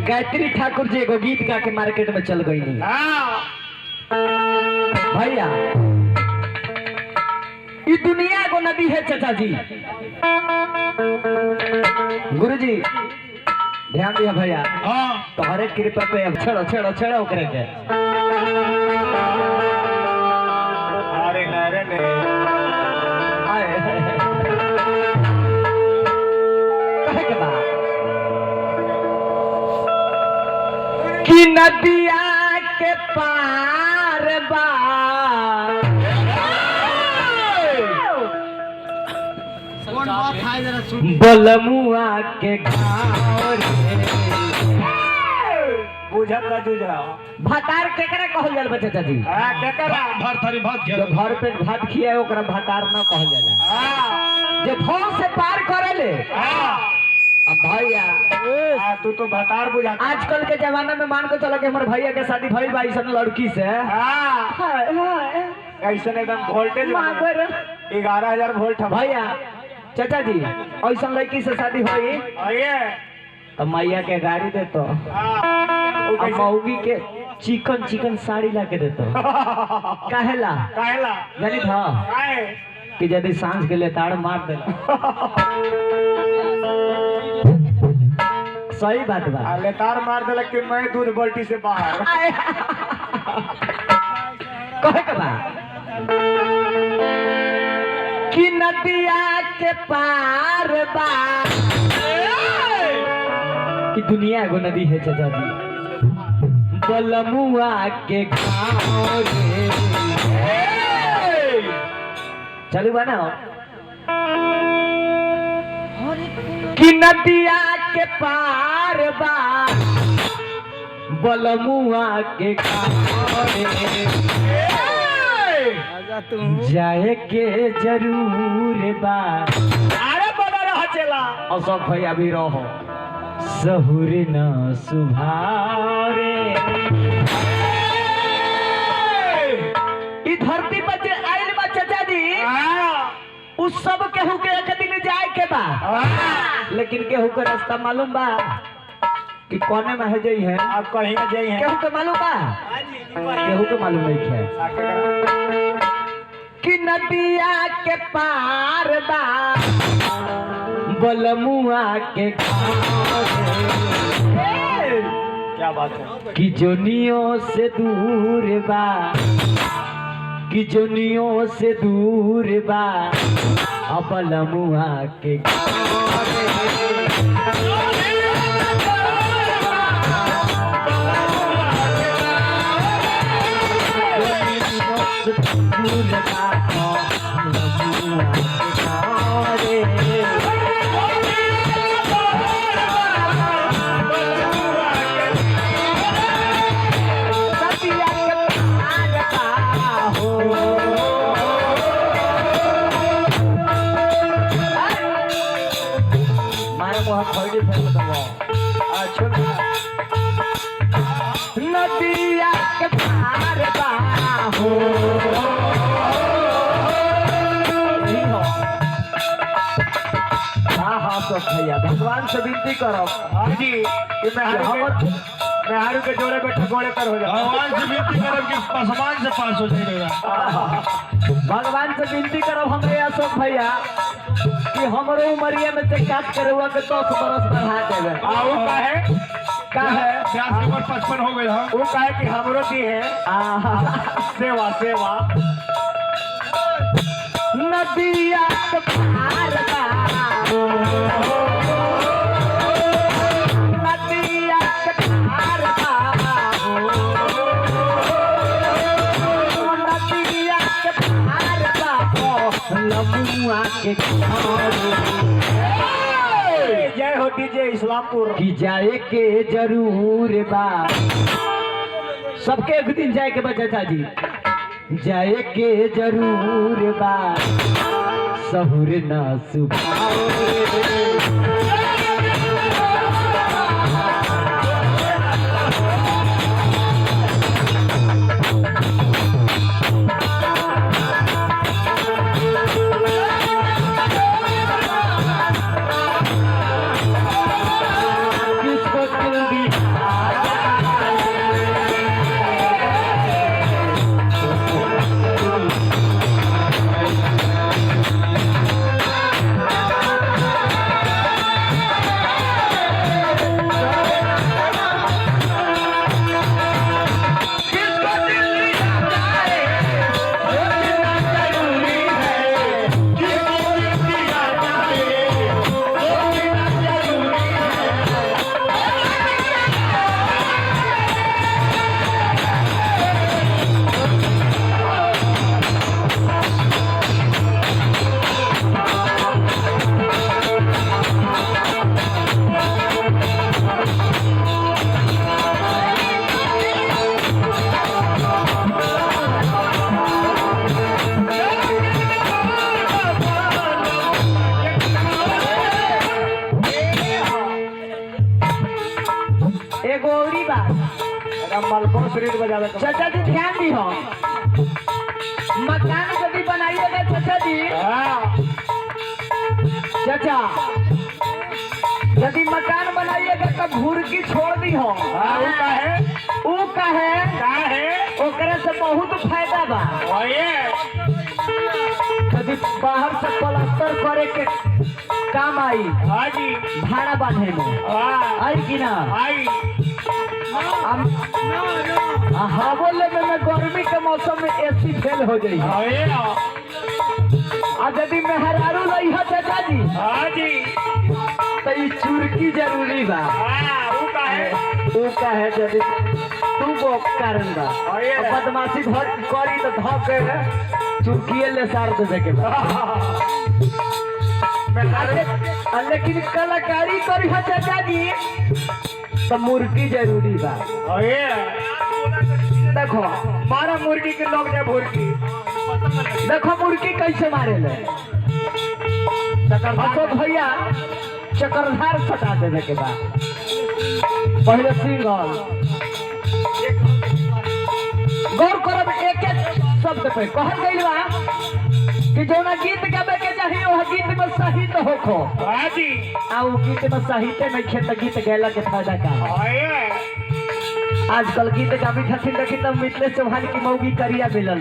गायत्री ठाकुर जी एगो गीत गा के मार्केट में चल गई नहीं भैया। ये दुनिया को नदी है चाचा जी। गुरु जी ध्यान दिया भैया। तो हर एक कृपा पे अब छेड़ो छेड़ो छेड़ो करे के अरे नरे कि नदिया के पार बा बलमुआ के घाव बुझा जुझा भातार केकरा कहल जाला चाचा जी? भर थारी भात जो भर पेट भात खिया ओकरा भातार न कहल जाला। जो भाव से पार करेले अब भैया तू तो भतार बुझा। आजकल के जमाना में मान के चलो कि हमारे भैया के शादी भई बाई सन लड़की से ऐसा एकदम वोल्टेज 11,000 वोल्ट भैया। चाचा जी ऐसा लड़की से शादी भई तो मैया के गाड़ी दे तो मऊगी के चिकन चिकन साड़ी ला के देतो। काहेला जानी था कि यदि सांस के लिए ताड़ मार देला सही बात बा। लेतार मार देला कि मैं दूध बाल्टी से बाहर कहे के बा कि नदिया के पार बा। कि दुनिया एगो नदी है चाचा जी। बलमुआ के घाव चलू बना कि नदिया के पार बा बलमुआ के घाव जाए के जरूर बा। अरे बड़ा रहा चला अशोक भैया भी रहो सहुर न सुभारे। ई धरती पर जे आइल बा चाचा जी उस सब केहू के एक दिन जाए के बा। लेकिन केहू के रास्ता मालूम बा कि कोने में है जई है आप कहीं न जाई हैं। केहू के मालूम बा? केहू के मालूम नहीं है कि नदिया के पार बा बलमुआ के घाव। क्या बात है कि जोनियों से दूर बा कि जोनियों से दूर बा बलमुआ के घाव। नदिया के पार बा हो भैया भगवान से विनती करो जी कि मैं हारू के जोड़े पे ठगोड़े कर हो जाए। भगवान से विनती करो कि आसमान से पास हो जाएगा। भगवान से विनती करो हमें अशोक भैया कि हमारे उमरिया में से काट कर हुआ के 10 बरस बढ़ा देवे। वो का है 55 हो गए हम। वो कहे कि हमरो दी है सेवा सेवा। नदिया के पार बा नदिया के पार बा नदिया के पार बा बलमुआ के घाव। जय हो डीजे इस्लामपुर की जाए के जरूर बा। सबके एक दिन जाए के बा चाचा जी जाए के जरूर बा सहुर न सुभावे। किसको दिल दी एगो औरी बात मलकोस रीड बजावे के चाचा जी ध्यान दी हो मकान यदि बनाइएगा चाचा जी चाचा यदि मकान बनाइएगा तो भुरकी छोड़ दी हो ऊ कहे ओकरे से बहुत फायदा बा यदि बाहर से प्लास्टर करे के काम आई भाड़ा बांधे में आई कि ना हवा लेने में गर्मी के मौसम में एसी फेल हो जाई आ यदि मेहरारू रही है चाचा जी तो ये चुरकी जरूरी बा ऊ कहे यदि तू वो कारण बा अब बदमाशी धर करी तो धक चुरकिए ले सार देवे के बा लेकिन कलाकारी करी है चाचा जी तो मुर्गी जरूरी बा देखो मारा मुर्गी के लोग ने भुरकी देखो मुर्गी कैसे मारे ले अशोक भैया चक्रधार सटा देवे के बाद पहले सिंगल गौर करब एक एक शब्द पे कहल गइल बा कि जोना गीत गावे के चाहिए वो गीत में सही तो होखो आ वो गीत में सहीते नहीं खे तो गीत गैला के फायदा का आजकल गीत गावी छथिन देखी तब मिथिलेश चौहान की मौगी करिया मिलल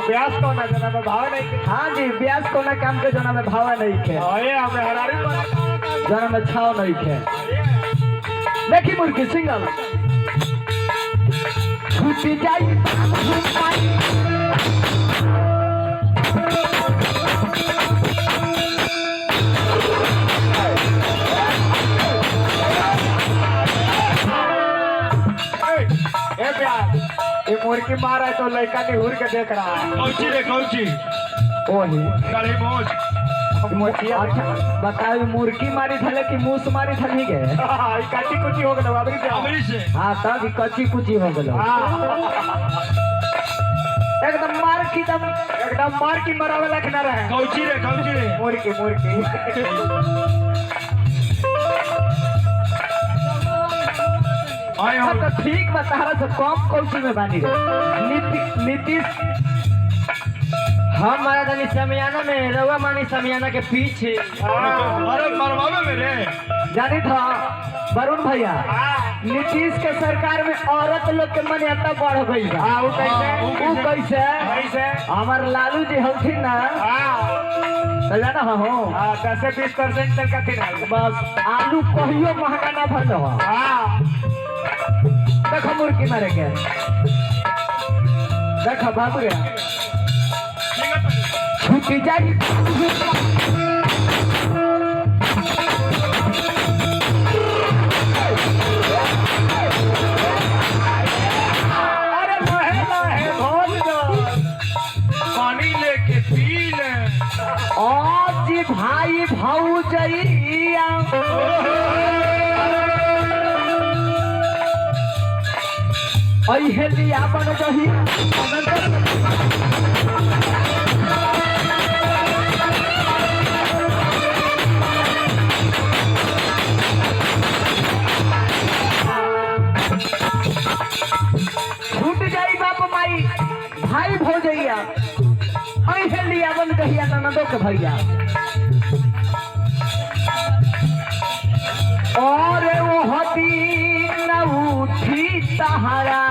व्यास को ना जना में भाव नहीं के हाँ जी व्यास को ना काम के जना में भाव नहीं खे हमें हरारी जना में छाव नहीं खे देखी मुर्गी सिंगल छूटी जाई ये मुर्गी मारा है तो लड़का निहुर के देख रहा है कौची ओही गड़ी मोच मोचिया अच्छा बताओ मुर्गी मारी थले कि मूस मारी थली गे कच्ची कुची हो गलो अबरी से हाँ तब कच्ची कुची हो गलो एकदम मार की मरावे लख ना रहे कौची रे मुर्गी हाँ तो ठीक बा तारा से कम कौची में बानी रे नीतीश हम मारा था समियाना में रवा मानी समियाना के पीछे अरे मरवावे मेरे जानी था वरुण भैया नीतीश के सरकार में औरत लोग के मान्यता बढ़ गई बा वो कैसे हमार लालू जी हथिन ना तो जाना हो 10-20% तक का थी बस आलू कहियो महंगा ना भल देखो मुर्गी मारे के देखो बाबू रे छुट्टी जाए अरे है पानी लेके पी ले आज भाई भौजैया लिया बन जही छूट जाई बाप माई भाई भौजैया लिया बन कहिया ननदो के भैया और वो हती न उठी तहारा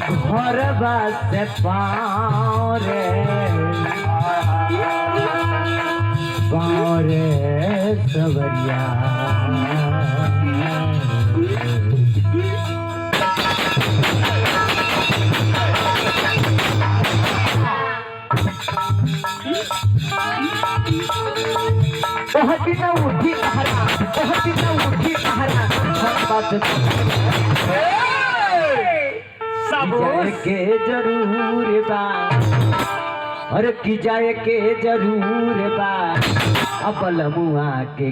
घर से पाँव रे सवरिया उठी जाए के जरूर बा और की जाए के जरूर बा अपल मुआ के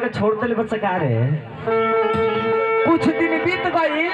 के छोड़ दिले बच्चा का रे कुछ दिन बीत गई